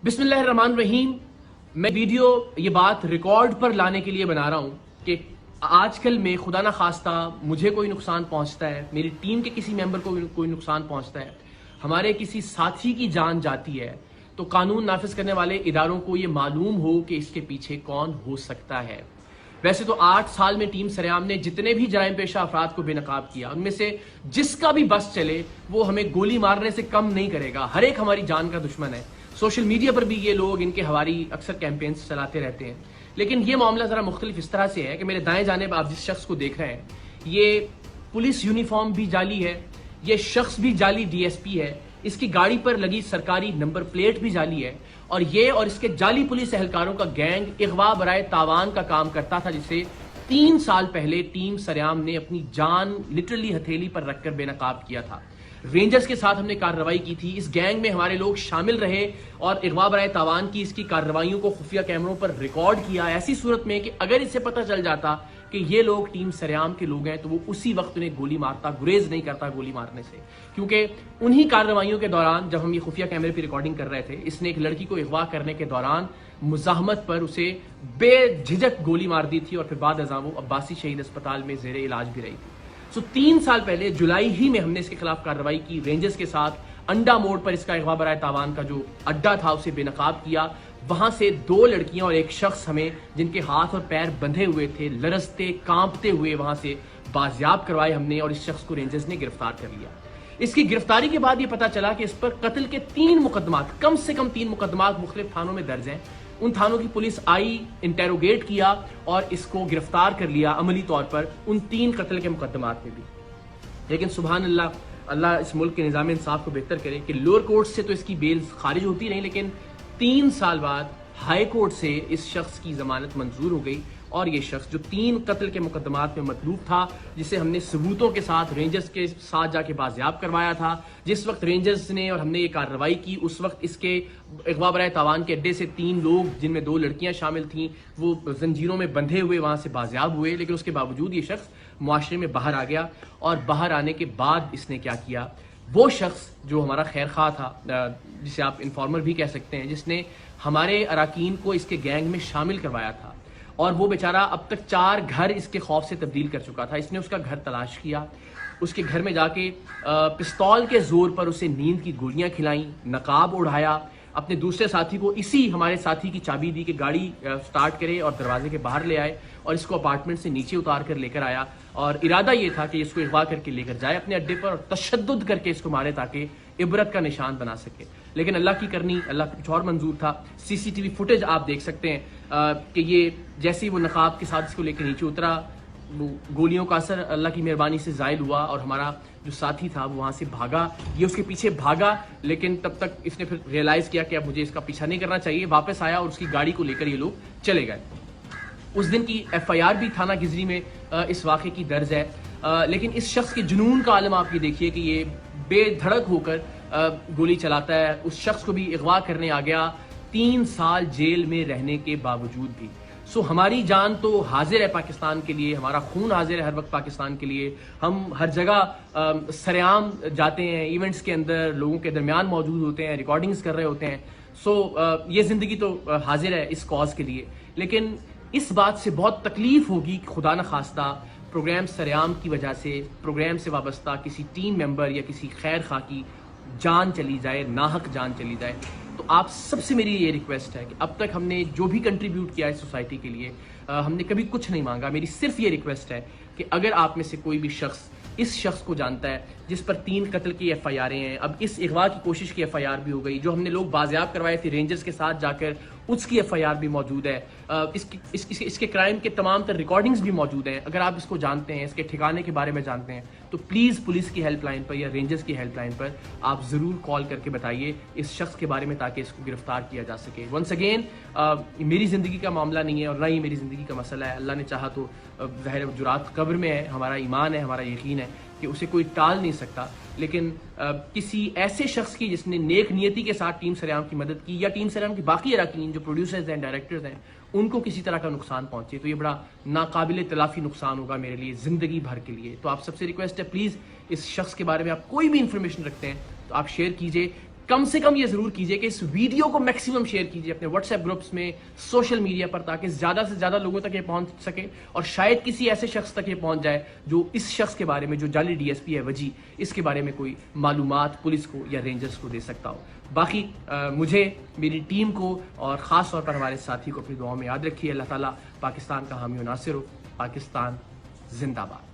بسم اللہ الرحمن الرحیم. میں ویڈیو یہ بات ریکارڈ پر لانے کے لیے بنا رہا ہوں کہ آج کل میں خدا نخواستہ مجھے کوئی نقصان پہنچتا ہے، میری ٹیم کے کسی ممبر کو کوئی نقصان پہنچتا ہے، ہمارے کسی ساتھی کی جان جاتی ہے، تو قانون نافذ کرنے والے اداروں کو یہ معلوم ہو کہ اس کے پیچھے کون ہو سکتا ہے. ویسے تو 8 سال میں ٹیم سریام نے جتنے بھی جرائم پیشہ افراد کو بے نقاب کیا، ان میں سے جس کا بھی بس چلے وہ ہمیں گولی مارنے سے کم نہیں کرے گا. ہر ایک ہماری جان کا دشمن ہے. سوشل میڈیا پر بھی یہ لوگ ان کے ہماری اکثر کیمپینز چلاتے رہتے ہیں. لیکن یہ معاملہ ذرا مختلف اس طرح سے ہے کہ میرے دائیں جانب آپ جس شخص کو دیکھ رہے ہیں، یہ پولیس یونیفارم بھی جعلی ہے، یہ شخص بھی جعلی ڈی ایس پی ہے، اس کی گاڑی پر لگی سرکاری نمبر پلیٹ بھی جعلی ہے، اور یہ اور اس کے جعلی پولیس اہلکاروں کا گینگ اغوا برائے تاوان کا کام کرتا تھا، جسے 3 سال پہلے ٹیم سریام نے اپنی جان لٹرلی ہتھیلی پر رکھ کر بے نقاب کیا تھا. رینجرز کے ساتھ ہم نے کارروائی کی تھی. اس گینگ میں ہمارے لوگ شامل رہے اور اغوا برائے تاوان کی اس کی کارروائیوں کو خفیہ کیمروں پر ریکارڈ کیا، ایسی صورت میں کہ اگر اسے پتہ چل جاتا کہ یہ لوگ ٹیم سریام کے لوگ ہیں تو وہ اسی وقت انہیں گولی مارتا، گریز نہیں کرتا گولی مارنے سے. کیونکہ انہی کارروائیوں کے دوران جب ہم یہ خفیہ کیمرے پہ ریکارڈنگ کر رہے تھے، اس نے ایک لڑکی کو اغوا کرنے کے دوران مزاحمت پر اسے بے جھجک گولی مار دی تھی، اور پھر بعد ازاں وہ عباسی شہید اسپتال میں زیر علاج بھی رہی تھی. 3 سال پہلے جولائی ہی میں ہم نے اس کے خلاف کارروائی کی. رینجرز کے ساتھ انڈا موڑ پر اس کا اغوا برائے تاوان کا جو اڈا تھا اسے بے نقاب کیا. وہاں سے 2 لڑکیاں اور ایک شخص ہمیں جن کے ہاتھ اور پیر بندھے ہوئے تھے، لرزتے کانپتے ہوئے وہاں سے بازیاب کروائے ہم نے، اور اس شخص کو رینجرز نے گرفتار کر لیا. اس کی گرفتاری کے بعد یہ پتا چلا کہ اس پر قتل کے 3 مقدمات، کم سے کم 3 مقدمات مختلف تھانوں میں درج ہیں. ان تھانوں کی پولیس آئی، انٹیروگیٹ کیا اور اس کو گرفتار کر لیا عملی طور پر ان 3 قتل کے مقدمات میں بھی. لیکن سبحان اللہ، اللہ اس ملک کے نظام انصاف کو بہتر کرے کہ لوور کورٹ سے تو اس کی بیل خارج ہوتی رہی، لیکن 3 سال بعد ہائی کورٹ سے اس شخص کی ضمانت منظور ہو گئی. اور یہ شخص جو 3 قتل کے مقدمات میں مطلوب تھا، جسے ہم نے ثبوتوں کے ساتھ رینجرز کے ساتھ جا کے بازیاب کروایا تھا، جس وقت رینجرز نے اور ہم نے یہ کارروائی کی اس وقت اس کے اغوا برائے تاوان کے اڈے سے 3 لوگ جن میں 2 لڑکیاں شامل تھیں وہ زنجیروں میں بندھے ہوئے وہاں سے بازیاب ہوئے. لیکن اس کے باوجود یہ شخص معاشرے میں باہر آ گیا، اور باہر آنے کے بعد اس نے کیا کیا، وہ شخص جو ہمارا خیر خواہ تھا، جسے آپ انفارمر بھی کہہ سکتے ہیں، جس نے ہمارے اراکین کو اس کے گینگ میں شامل کروایا تھا، اور وہ بیچارہ اب تک 4 گھر اس کے خوف سے تبدیل کر چکا تھا. اس نے اس کا گھر تلاش کیا، اس کے گھر میں جا کے پستول کے زور پر اسے نیند کی گولیاں کھلائیں، نقاب اڑھایا، اپنے دوسرے ساتھی کو اسی ہمارے ساتھی کی چابی دی کہ گاڑی سٹارٹ کرے اور دروازے کے باہر لے آئے، اور اس کو اپارٹمنٹ سے نیچے اتار کر لے کر آیا. اور ارادہ یہ تھا کہ اس کو اغوا کر کے لے کر جائے اپنے اڈے پر اور تشدد کر کے اس کو مارے تاکہ عبرت کا نشان بنا سکے. لیکن اللہ کی کرنی، اللہ کا کچھ اور منظور تھا. CCTV فوٹیج آپ دیکھ سکتے ہیں کہ یہ جیسے ہی وہ نقاب کے ساتھ اس کو لے کے نیچے اترا، وہ گولیوں کا اثر اللہ کی مہربانی سے زائل ہوا، اور ہمارا جو ساتھی تھا وہ وہاں سے بھاگا. یہ اس کے پیچھے بھاگا، لیکن تب تک اس نے پھر ریئلائز کیا کہ اب مجھے اس کا پیچھا نہیں کرنا چاہیے. واپس آیا اور اس کی گاڑی کو لے کر یہ لوگ چلے گئے. اس دن کی FIR بھی تھانہ گزری میں اس واقعے کی درج ہے. لیکن اس شخص کے جنون کا عالم آپ یہ دیکھیے کہ یہ بے دھڑک ہو کر گولی چلاتا ہے. اس شخص کو بھی اغوا کرنے آ گیا 3 سال جیل میں رہنے کے باوجود بھی. ہماری جان تو حاضر ہے پاکستان کے لیے، ہمارا خون حاضر ہے ہر وقت پاکستان کے لیے. ہم ہر جگہ سریعام جاتے ہیں، ایونٹس کے اندر لوگوں کے درمیان موجود ہوتے ہیں، ریکارڈنگز کر رہے ہوتے ہیں. یہ زندگی تو حاضر ہے اس کاز کے لیے. لیکن اس بات سے بہت تکلیف ہوگی کہ خدا نخواستہ پروگرام سریعام کی وجہ سے پروگرام سے وابستہ کسی ٹیم ممبر یا کسی خیر خواہ کی جان چلی جائے، ناحق جان چلی جائے. تو آپ سب سے میری یہ ریکویسٹ ہے کہ اب تک ہم نے جو بھی کنٹریبیوٹ کیا ہے سوسائٹی کے لیے، ہم نے کبھی کچھ نہیں مانگا. میری صرف یہ ریکویسٹ ہے کہ اگر آپ میں سے کوئی بھی شخص اس شخص کو جانتا ہے جس پر 3 قتل کی FIR ہیں، اب اس اغوا کی کوشش کی FIR بھی ہو گئی، جو ہم نے لوگ بازیاب کروائے تھے رینجرز کے ساتھ جا کر اس کی FIR بھی موجود ہے، اس کے کرائم کے تمام تر ریکارڈنگز بھی موجود ہیں. اگر آپ اس کو جانتے ہیں، اس کے ٹھکانے کے بارے میں جانتے ہیں، تو پلیز پولیس کی ہیلپ لائن پر یا رینجرز کی ہیلپ لائن پر آپ ضرور کال کر کے بتائیے اس شخص کے بارے میں تاکہ اس کو گرفتار کیا جا سکے. ونس اگین، میری زندگی کا معاملہ نہیں ہے اور نہ ہی میری زندگی کا مسئلہ ہے. اللہ نے چاہا تو ظاہر جرات قبر میں ہے. ہمارا ایمان ہے، ہمارا یقین ہے کہ اسے کوئی ٹال نہیں سکتا. لیکن کسی ایسے شخص کی جس نے نیک نیتی کے ساتھ ٹیم سریام کی مدد کی، یا ٹیم سریام کی باقی اراکین جو پروڈیوسرز ہیں، ڈائریکٹرز ہیں، ان کو کسی طرح کا نقصان پہنچے، تو یہ بڑا ناقابل تلافی نقصان ہوگا میرے لیے زندگی بھر کے لیے. تو آپ سب سے ریکویسٹ ہے پلیز اس شخص کے بارے میں آپ کوئی بھی انفارمیشن رکھتے ہیں تو آپ شیئر کیجئے. کم سے کم یہ ضرور کیجئے کہ اس ویڈیو کو میکسیمم شیئر کیجئے اپنے واٹس ایپ گروپس میں، سوشل میڈیا پر، تاکہ زیادہ سے زیادہ لوگوں تک یہ پہنچ سکے اور شاید کسی ایسے شخص تک یہ پہنچ جائے جو اس شخص کے بارے میں، جو جعلی ڈی ایس پی ہے وجی، اس کے بارے میں کوئی معلومات پولیس کو یا رینجرز کو دے سکتا ہو۔ باقی مجھے، میری ٹیم کو اور خاص طور پر ہمارے ساتھی کو اپنی دعاؤں میں یاد رکھیے۔ اللہ تعالیٰ پاکستان کا حامی و ناصر ہو۔ پاکستان زندہ باد۔